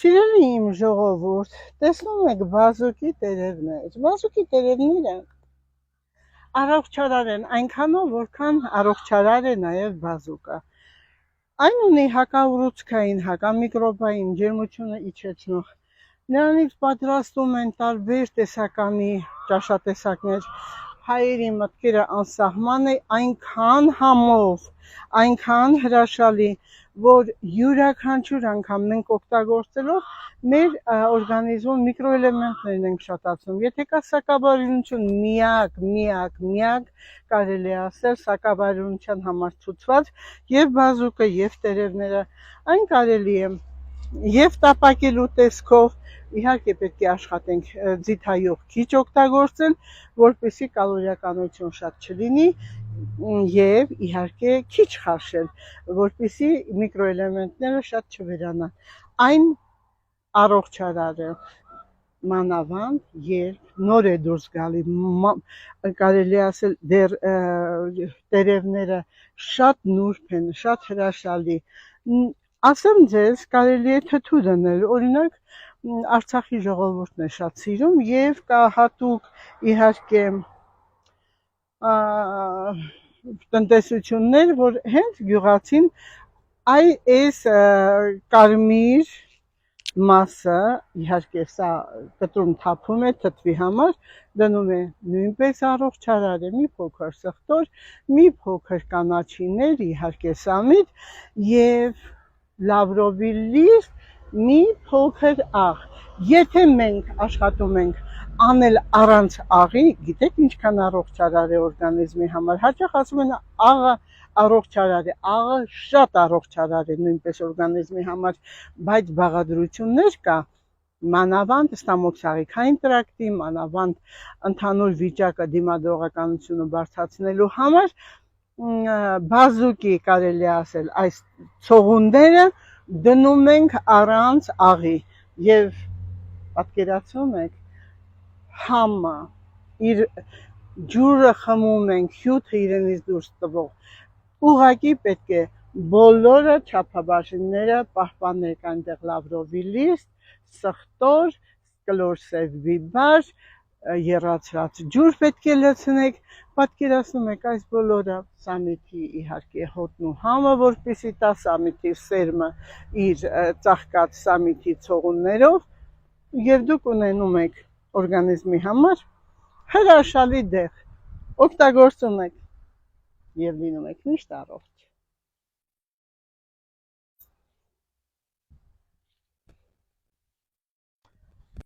Սիրելի իմ ժողովուրդ, տեսնում եք բազուկի տերևներ։ Բազուկի տերևները առողջարար են, այնքանով, որքան առողջարար է նաև բազուկը։ Այն ունի հակաուռուցքային, հակամիկրոբային ջերմությունը իջեցնող։ Նրանից պատրաստում են տարբեր տեսականի ճաշատեսակներ։ Հայերի մտքերը անսահման է, այնքան համով, այնքան հրաշալի, որ յուրաքանչյուր անգամ մենք օգտագործելով մեր օրգանիզմում միկրոէլեմենտներն ենք շատացնում։ Եթե կա սակավարյունություն, միակ կարելի է ասել սակավարյունության համար ցուցված եւ բազուկը եւ տերևները, այն կարելի է եւ տապակելու տեսքով, իհարկե պետք է աշխատենք ձիթայող քիչ օգտագործել, որպեսզի կալորիականություն շատ չլինի եւ իհարկե քիչ խարշել, որպեսզի միկրոէլեմենտները շատ չվերանան։ Այն առողջարար է, մանավանդ երբ նոր է դուրս գալի, կարելի ասել դեռ տերևները շատ նուրբ են, շատ հրաշալի։ Ասեմ ձեզ, կարելի է թթու դնել, օրինակ Արցախի ժողովուրդն է շատ սիրում եւ կա հատուկ իհարկե տնտեսություններ, որ հենց գյուղացին այս կարմիր մասը, իհարկե սա կտրում թափում է թթվի համար, դնում է նույնպես առողջարար է, մի փոքր սխտոր, մի փոքր կանաչիներ, իհարկե սամիտ եւ լավրովի լիվ, մի փոքր աղ։ Եթե մենք աշխատում ենք անել առանց աղի, գիտեք ինչքան առողջարար է օրգանիզմի համար։ Հաճախ ասում են աղը առողջարար է, աղը շատ առողջարար է նույնպես օրգանիզմի համար, բայց բաղադրություններ կա, մանավանդ ստամոքսաղիքային տրակտի, մանավանդ ընդհանուր վիճակը դիմադրողականությունը բարձրացնելու համար, բազուկի կարելի ասել այս ցողունները դնում ենք առանց աղի եւ պատկերացնում եք համը իր ջուրը խմում ենք, հյութը իրենից դուրս տվող, ուղղակի պետք է բոլորը չափաբաժինները պահպանեք, այնտեղ լավրովի լիստ, սխտոր, կլորսև բիբար, եռացրած ջուր պետք է լցնեք, պատկերացնում եք այս բոլորը, սամիթի իհարկե հոտն ու համը, որպեսզի տա սամիթի սերմը իր ծաղկած սամիթի ցողուններով եւ դուք ունենում եք օրգանիզմի համար հրաշալի դեղ, օգտագործում եք եւ լինում եք միշտ առողջ։